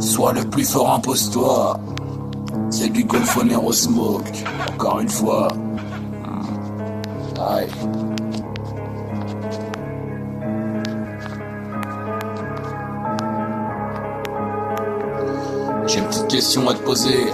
Sois le plus fort, impose-toi. C'est du Golfonero au smoke. Encore une fois. Aïe. J'ai une petite question à te poser.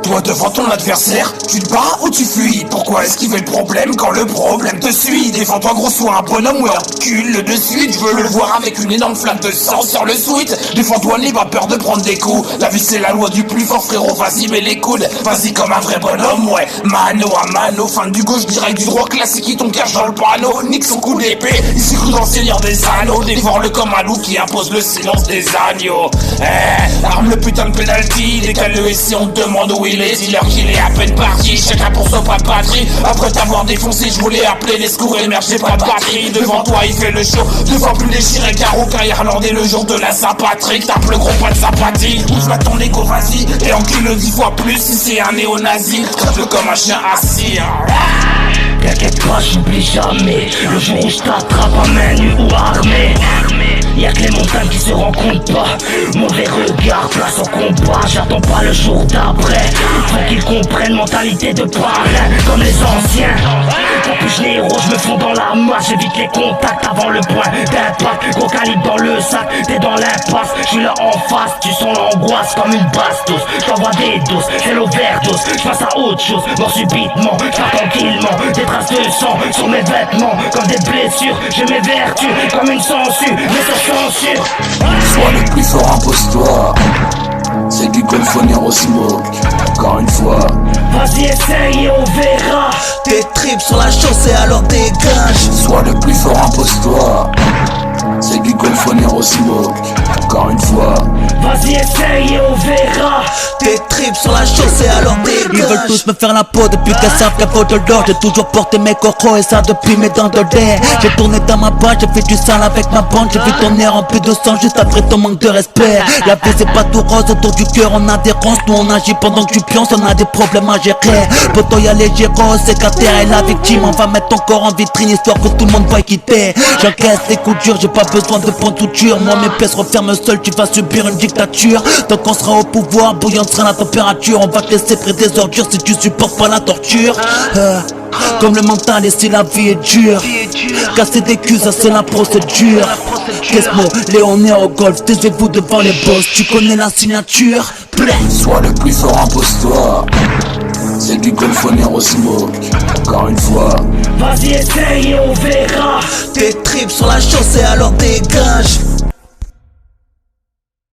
Toi devant ton adversaire, tu te bats ou tu fuis? Pourquoi esquiver le problème quand le problème te suit? Défends-toi gros, sois un bonhomme ou un cul de suite. Je veux le voir avec une énorme flamme de sang sur le sweat. Défends-toi, n'aie pas peur de prendre des coups. La vie c'est la loi du plus fort frérot, vas-y mets les coudes. Vas-y comme un vrai bonhomme, ouais. Mano à mano, fin du gauche direct du droit classique, il ton cache dans le panneau. Nique son coup d'épée, il s'est cru dans le Seigneur des Anneaux. Dévore-le comme un loup qui impose le silence des agneaux. Arme le putain de penalty, décale-le et si on te demande où il est, dis-leur qu'il est à peine parti. Chacun pour soi, pas de patrie. Après t'avoir défoncé, je voulais appeler les secours et merde, j'ai pas de batterie. Devant toi il fait le show, deux fois plus déchiré qu'un rouquin irlandais le jour de la Saint-Patrick. Tape le gros pas de sympathie, ouvre pas ton égo, vas-y. Et encule 10 fois plus si c'est un néo-nazi. Traite-le comme un chien assis. T'inquiète pas, j'oublie jamais le jour où je t'attrape à main nue ou armée. Y'a que les montagnes qui se rencontrent pas. Mauvais regard, place au combat. J'attends pas le jour d'après. Faut qu'ils comprennent mentalité de parrain comme les anciens. Pour plus je n'ai héros, je me fonds dans la masse. J'évite les contacts avant le point d'impact. Gros calibre dans le sac, t'es dans l'impasse. J'suis là en face, tu sens l'angoisse comme une bastos. J't'envoie des doses, c'est l'overdose. J'passe à autre chose, mort subitement. J'pars tranquillement, des traces de sang sur mes vêtements. Comme des blessures, j'ai mes vertus comme une censure. Mais ça censure. Sois le plus fort, impose-toi. C'est du Golfonero au smoke. Encore une fois. Vas-y essaye et on verra. Tes tripes sur la chaussée alors dégage. Sois le plus fort, impose-toi. C'est du Golfonero au smoke. Encore une fois. Vas-y essaye et on verra. Tes tripes sur la chaussée alors dégage. Ils veulent tous me faire la peau depuis qu'elles savent qu'elles vaut de l'or. J'ai toujours porté mes cocos et ça depuis mes dents de lait. J'ai tourné dans ma boîte, j'ai fait du sale avec ma bande. J'ai vu ton air rempli de sang juste après ton manque de respect. La vie c'est pas tout rose, autour du cœur on a des ronces. Nous on agit pendant que tu pionces, on a des problèmes à gérer. Poto y'a les gyros, sécataire et la victime. On va mettre ton corps en vitrine histoire que tout le monde voit quitter. J'encaisse les coups durs, j'ai pas besoin de prendre tout dur. Moi mes pièces referment seul, tu vas subir une dictature. Tant qu'on sera au pouvoir, bouillante sera la température. On va te laisser près des ordures si tu supportes pas la torture. Comme le mental et si la vie est dure. Casser des culs, ça c'est la procédure. Qu'est-ce Léonard au golf, taisez-vous devant les boss. Tu connais la signature. Sois le plus fort, impose-toi. C'est du Golfonero au smoke. Encore une fois. Vas-y essaye et on verra. Tes tripes sur la chaussée alors dégage.